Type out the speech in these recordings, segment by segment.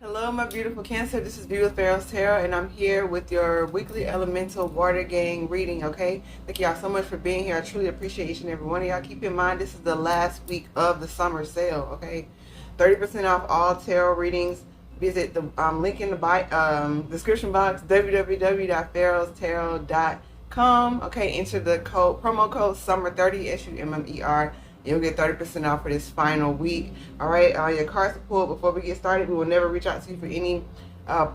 Hello, my beautiful Cancer. This is V with Pharaohs Tarot, and I'm here with your weekly elemental water gang reading, okay? Thank y'all so much for being here. I truly appreciate each and every one of y'all. Keep in mind, this is the last week of the summer sale, okay? 30% off all tarot readings. Visit the link in the description box, www.pharaohstarot.com, okay? Enter the promo code SUMMER30, SUMMER. You'll get 30% off for this final week. All right, your cards are pulled. Before we get started, we will never reach out to you for any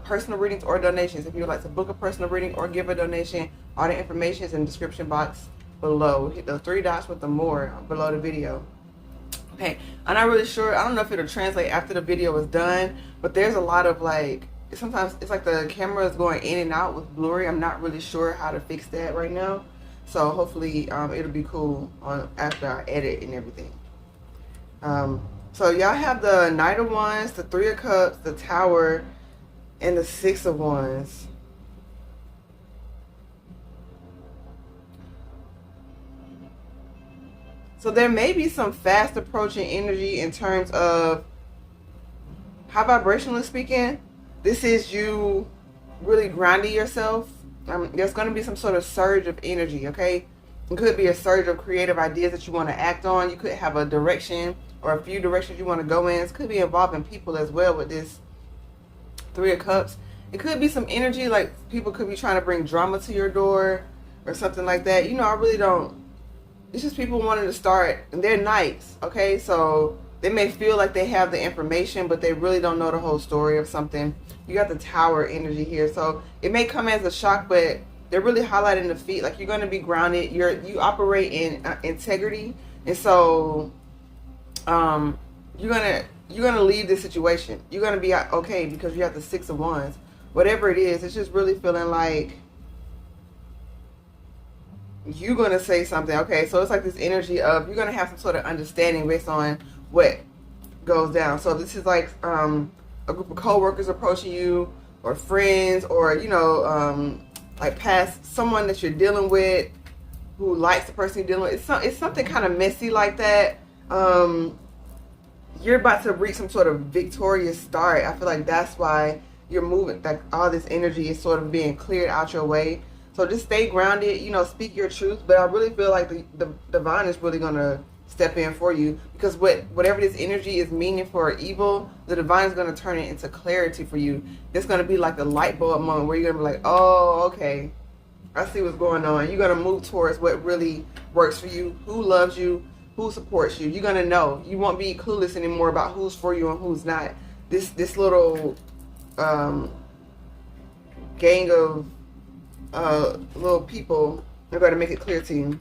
personal readings or donations. If you would like to book a personal reading or give a donation, all the information is in the description box below. Hit the three dots with the more below the video. Okay, I'm not really sure. I don't know if it'll translate after the video is done, but there's a lot of sometimes it's like the camera is going in and out with blurry. I'm not really sure how to fix that right now. So hopefully it'll be cool after I edit and everything. So y'all have the Knight of Wands, the Three of Cups, the Tower, and the Six of Wands. So there may be some fast approaching energy in terms of high vibrationally speaking. This is you really grounding yourself. There's going to be some sort of surge of energy, okay? It could be a surge of creative ideas that you want to act on. You could have a direction or a few directions you want to go in. It could be involving people as well with this Three of Cups. It could be some energy, like people could be trying to bring drama to your door or something like that. You know, I really don't. It's just people wanting to start, and they're knights, okay? So they may feel like they have the information, but they really don't know the whole story of something. You got the Tower energy here, so it may come as a shock, but they're really highlighting the feet. Like, you're going to be grounded. You operate in integrity, and so you're gonna leave this situation. You're gonna be okay because you have the Six of Wands. Whatever it is, it's just really feeling like you're gonna say something. Okay, so it's like this energy of you're gonna have some sort of understanding based on what goes down. So this is like a group of co-workers approaching you, or friends, or like past someone that you're dealing with who likes the person you're dealing with. It's something kind of messy like that. You're about to reach some sort of victorious start. I feel like that's why you're moving, like all this energy is sort of being cleared out your way. So just stay grounded, speak your truth. But I really feel like the divine is really going to step in for you, because whatever this energy is meaning for evil, the divine is going to turn it into clarity for you. It's going to be like a light bulb moment where you're going to be like, oh, okay, I see what's going on. You're going to move towards what really works for you, who loves you, who supports you. You're going to know. You won't be clueless anymore about who's for you and who's not. This little gang of little people are going to make it clear to you.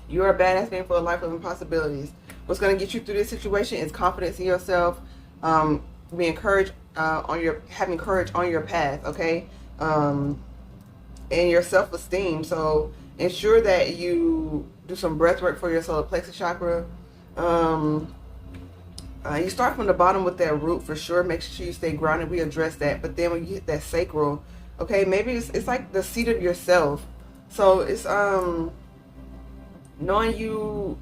You're a badass man for a life of impossibilities. What's going to get you through this situation is confidence in yourself, being encouraged having courage on your path, okay, and your self-esteem. So ensure that you do some breath work for your solar plexus chakra. You start from the bottom with that root for sure. Make sure you stay grounded. We address that, but then when you hit that sacral, okay, maybe it's like the seat of yourself. So it's knowing your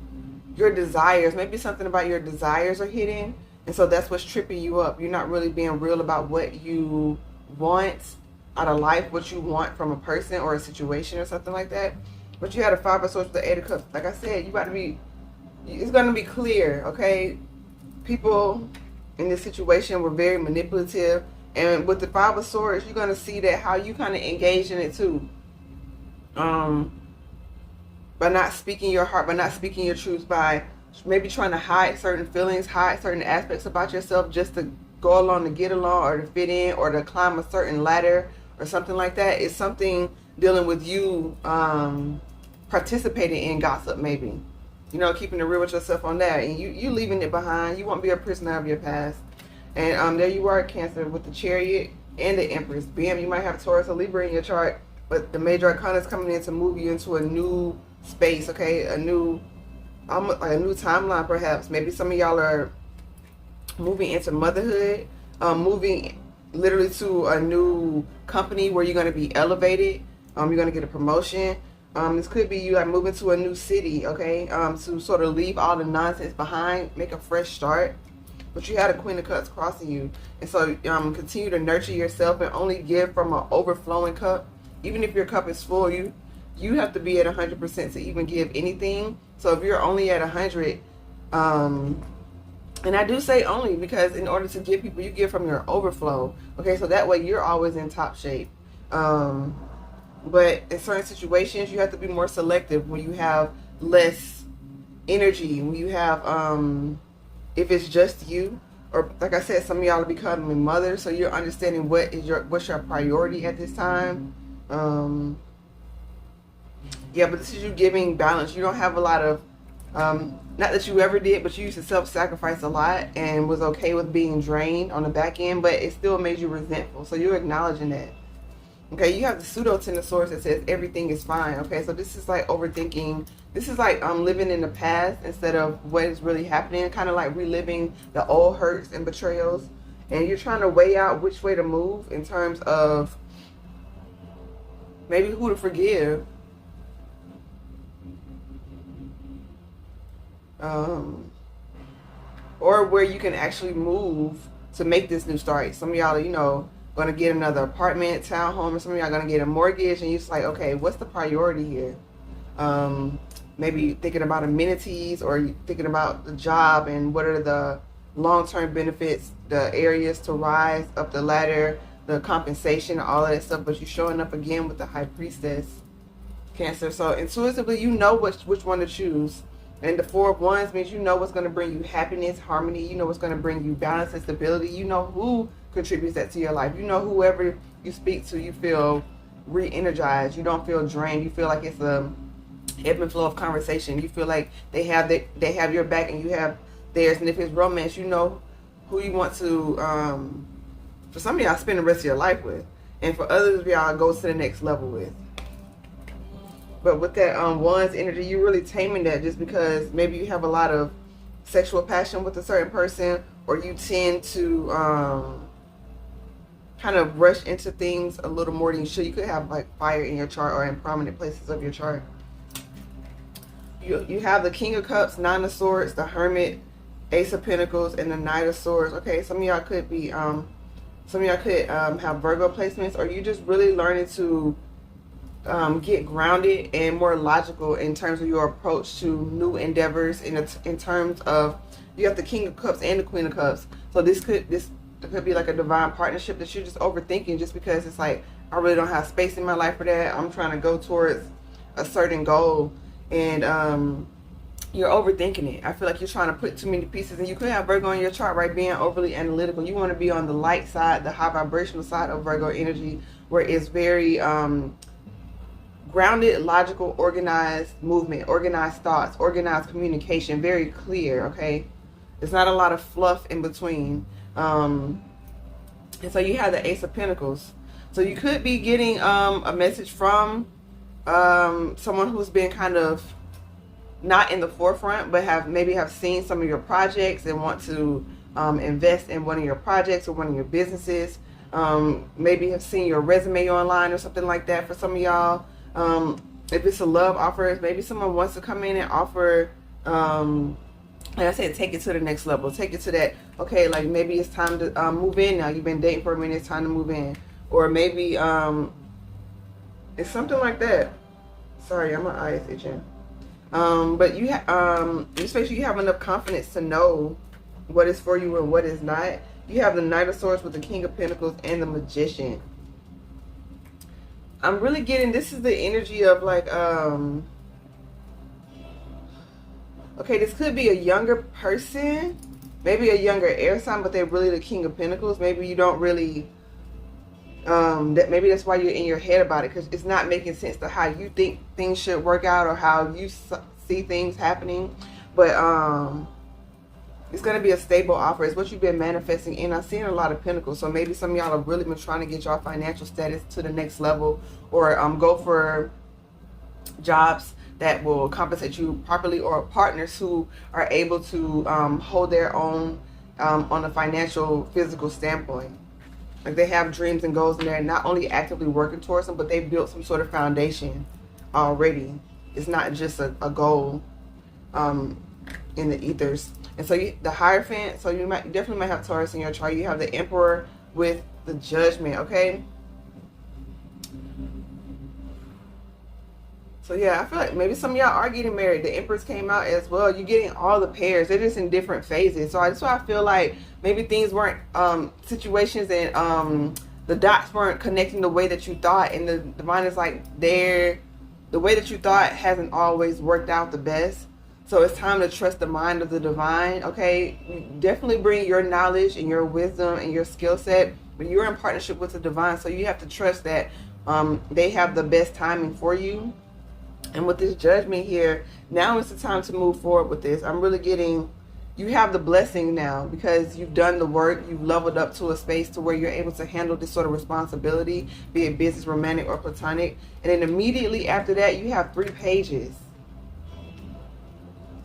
desires. Maybe something about your desires are hidden, and so that's what's tripping you up. You're not really being real about what you want out of life, what you want from a person or a situation or something like that. But you had a Five of Swords with the Eight of Cups. Like I said, it's going to be clear, okay? People in this situation were very manipulative, and with the Five of Swords, you're going to see that how you kind of engage in it too. By not speaking your heart, by not speaking your truth, by maybe trying to hide certain feelings, hide certain aspects about yourself just to go along, to get along, or to fit in, or to climb a certain ladder or something like that. It's something dealing with you participating in gossip, maybe. Keeping it real with yourself on that. And you leaving it behind. You won't be a prisoner of your past. And there you are, Cancer, with the Chariot and the Empress. Bam, you might have Taurus or Libra in your chart, but the major arcana is coming in to move you into a new space, okay? Almost like a new timeline, perhaps. Maybe some of y'all are moving into motherhood, moving literally to a new company where you're going to be elevated. You're going to get a promotion. This could be you like moving to a new city, okay? To sort of leave all the nonsense behind, make a fresh start. but you had a Queen of Cups crossing you. And so continue to nurture yourself and only give from an overflowing cup. Even if your cup is full, you have to be at 100% to even give anything. So if you're only at 100, and I do say only because in order to give people, you give from your overflow. Okay, so that way you're always in top shape. But in certain situations, you have to be more selective when you have less energy, when you have, if it's just you, or like I said, some of y'all are becoming mothers, so you're understanding what's your priority at this time. Yeah, but this is you giving balance. You don't have a lot of, not that you ever did, but you used to self-sacrifice a lot and was okay with being drained on the back end, but it still made you resentful. So you're acknowledging that. Okay, you have the pseudo Ten of Swords that says everything is fine. Okay, so this is like overthinking. This is like living in the past instead of what is really happening, kind of like reliving the old hurts and betrayals. And you're trying to weigh out which way to move in terms of maybe who to forgive. Or where you can actually move to make this new start. Some of y'all, you know, going to get another apartment, townhome, or some of y'all going to get a mortgage, and you're just like, okay, what's the priority here? Maybe thinking about amenities, or thinking about the job and what are the long-term benefits, the areas to rise up the ladder, the compensation, all of that stuff. But you're showing up again with the High Priestess, Cancer. So intuitively, you know which one to choose. And the Four of Wands means you know what's going to bring you happiness, harmony. You know what's going to bring you balance and stability. You know who contributes that to your life. You know whoever you speak to, you feel re-energized. You don't feel drained. You feel like it's a ebb and flow of conversation. You feel like they have your back and you have theirs. And if it's romance, you know who you want to, for some of y'all, spend the rest of your life with. And for others of y'all, go to the next level with. But with that Wands energy, you're really taming that just because maybe you have a lot of sexual passion with a certain person, or you tend to kind of rush into things a little more than you should. You could have like fire in your chart or in prominent places of your chart. You have the King of Cups, Nine of Swords, the Hermit, Ace of Pentacles, and the Knight of Swords. Okay, some of y'all could be, have Virgo placements, or you just really learning to get grounded and more logical in terms of your approach to new endeavors. In terms of, you have the King of Cups and the Queen of Cups. So this could be like a divine partnership that you're just overthinking, just because it's like, I really don't have space in my life for that. I'm trying to go towards a certain goal, and you're overthinking it. I feel like you're trying to put too many pieces, and you could have Virgo in your chart, right? Being overly analytical. You want to be on the light side, the high vibrational side of Virgo energy, where it's very grounded, logical, organized movement, organized thoughts, organized communication, very clear. Okay, there's not a lot of fluff in between. And so you have the Ace of Pentacles. So you could be getting a message from someone who's been kind of not in the forefront, but have seen some of your projects and want to invest in one of your projects or one of your businesses. Maybe have seen your resume online or something like that for some of y'all. If it's a love offer, maybe someone wants to come in and offer, like I said, take it to the next level. Take it to that, okay, like maybe it's time to move in now. You've been dating for a minute, it's time to move in. Or maybe it's something like that. Sorry, my eye is itching. But you just make sure you have enough confidence to know what is for you and what is not. You have the Knight of Swords with the King of Pentacles and the Magician. I'm really getting, this is the energy of like, okay, this could be a younger person, maybe a younger air sign, but they're really the King of Pentacles. Maybe you don't really, maybe that's why you're in your head about it, because it's not making sense to how you think things should work out or how you see things happening. But it's going to be a stable offer. It's what you've been manifesting. And I'm seeing a lot of pentacles. So maybe some of y'all have really been trying to get your financial status to the next level, or go for jobs that will compensate you properly, or partners who are able to hold their own on a financial, physical standpoint. Like they have dreams and goals, and they're not only actively working towards them, but they've built some sort of foundation already. It's not just a goal. in the ethers. And so the Hierophant, so you definitely might have Taurus in your chart. You have the Emperor with the Judgment, okay? So yeah, I feel like maybe some of y'all are getting married. The Empress came out as well. You're getting all the pairs. They're just in different phases. So that's why I feel like maybe things weren't, situations and the dots weren't connecting the way that you thought. And the divine is like, the way that you thought hasn't always worked out the best. So it's time to trust the mind of the divine, okay? You definitely bring your knowledge and your wisdom and your skill set, but you're in partnership with the divine, so you have to trust that they have the best timing for you. And with this Judgment here, now is the time to move forward with this. I'm really getting, you have the blessing now because you've done the work, you've leveled up to a space to where you're able to handle this sort of responsibility, be it business, romantic, or platonic. And then immediately after that, you have 3 pages.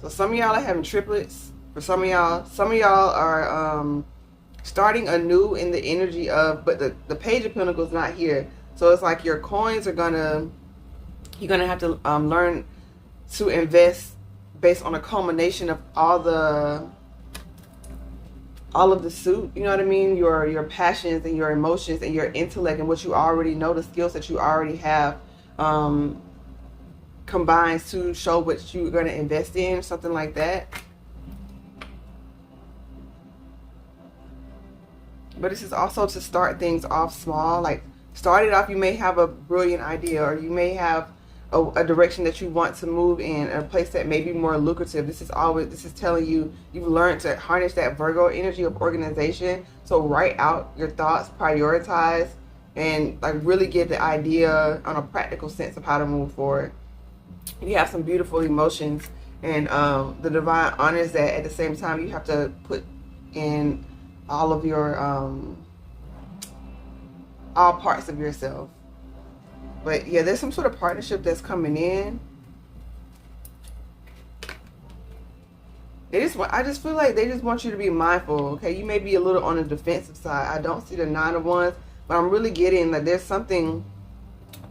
So some of y'all are having triplets. For some of y'all are starting anew in the energy of, but the Page of Pentacles not here. So it's like your coins are you're gonna have to learn to invest based on a culmination of all of the suit, you know what I mean? Your passions and your emotions and your intellect and what you already know, the skills that you already have, combines to show what you're going to invest in, something like that. But this is also to start things off small. Like, start it off, you may have a brilliant idea, or you may have a direction that you want to move in, a place that may be more lucrative. This is telling you you've learned to harness that Virgo energy of organization. So write out your thoughts, prioritize, and like really get the idea on a practical sense of how to move forward. You have some beautiful emotions, and the divine honors that. At the same time, you have to put in all of your all parts of yourself. But yeah, there's some sort of partnership that's coming in. I just feel like they just want you to be mindful, okay? You may be a little on the defensive side. I don't see the 9 of Wands, but I'm really getting that there's something,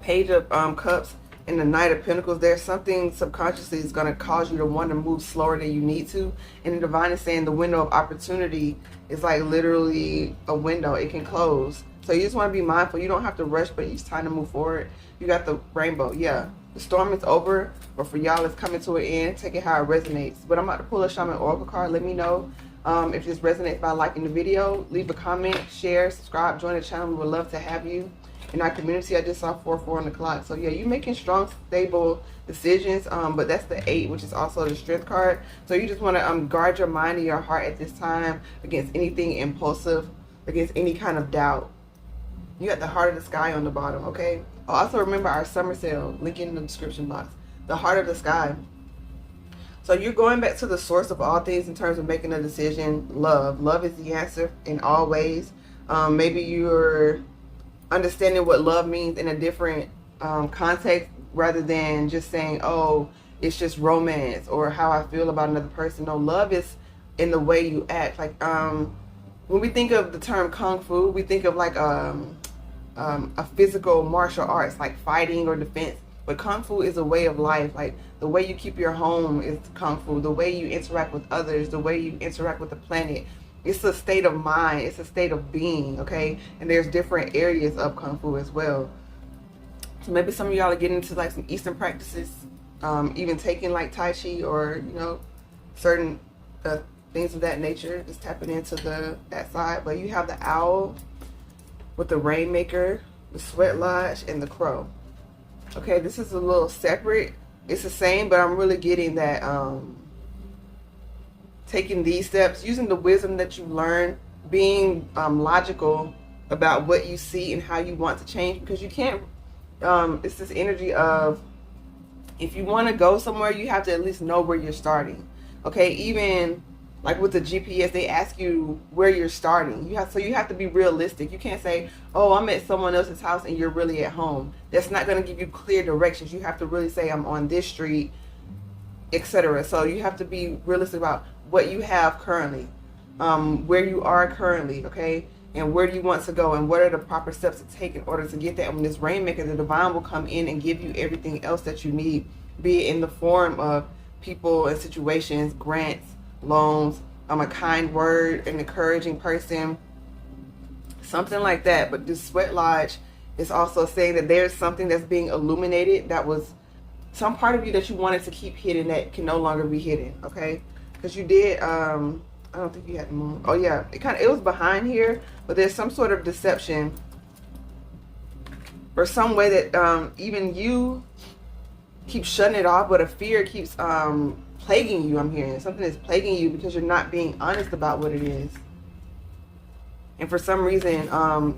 Page of Cups and the Knight of Pentacles, there's something subconsciously is going to cause you to want to move slower than you need to. And the divine is saying the window of opportunity is like literally a window. It can close. So you just want to be mindful. You don't have to rush, but it's time to move forward. You got the rainbow. Yeah, the storm is over, but for y'all, it's coming to an end. Take it how it resonates. But I'm about to pull a Shaman Oracle card. Let me know if this resonates by liking the video. Leave a comment, share, subscribe, join the channel. We would love to have you in our community. I just saw 4 on the clock. So yeah, you're making strong, stable decisions. But that's the 8, which is also the Strength card. So you just want to guard your mind and your heart at this time against anything impulsive, against any kind of doubt. You got the Heart of the Sky on the bottom, okay? Also remember our summer sale, link in the description box. The Heart of the Sky. So you're going back to the source of all things in terms of making a decision. Love. Love is the answer in all ways. Maybe you're understanding what love means in a different context, rather than just saying, oh, it's just romance or how I feel about another person. No, love is in the way you act. Like when we think of the term Kung Fu, we think of like a physical martial arts like fighting or defense. But Kung Fu is a way of life. Like the way you keep your home is Kung Fu. The way you interact with others, the way you interact with the planet. It's a state of mind. It's a state of being, okay? And there's different areas of Kung Fu as well. So maybe some of y'all are getting into like some Eastern practices, even taking like Tai Chi or, you know, certain things of that nature. Just tapping into that side. But you have the Owl with the Rainmaker, the Sweat Lodge, and the Crow. Okay, this is a little separate. It's the same, but I'm really getting that taking these steps, using the wisdom that you learn, being logical about what you see and how you want to change, because you can't, it's this energy of, if you want to go somewhere, you have to at least know where you're starting. Okay, even like with the GPS, they ask you where you're starting. So you have to be realistic. You can't say, oh, I'm at someone else's house and you're really at home. That's not going to give you clear directions. You have to really say, I'm on this street, etc. So you have to be realistic about what you have currently, where you are currently, okay? And where do you want to go, and what are the proper steps to take in order to get that. When this Rainmaker, the divine will come in and give you everything else that you need, be it in the form of people and situations, grants, loans, a kind word, an encouraging person, something like that. But this sweat lodge is also saying that there's something that's being illuminated, that was some part of you that you wanted to keep hidden that can no longer be hidden, okay? Because you did, I don't think you had the moon. Oh yeah, it was behind here, but there's some sort of deception or some way that even you keep shutting it off, but a fear keeps plaguing you. I'm hearing something is plaguing you because you're not being honest about what it is. And for some reason,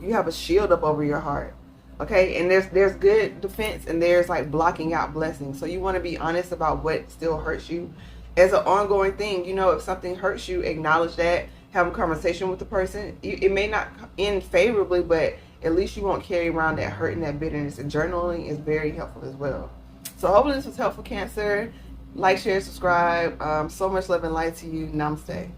you have a shield up over your heart. Okay, and there's good defense and there's like blocking out blessings. So you want to be honest about what still hurts you as an ongoing thing. You know, if something hurts you, acknowledge that, have a conversation with the person. It may not end favorably, but at least you won't carry around that hurt and that bitterness. And journaling is very helpful as well. So hopefully this was helpful, Cancer. Like, share, subscribe. So much love and light to you. Namaste.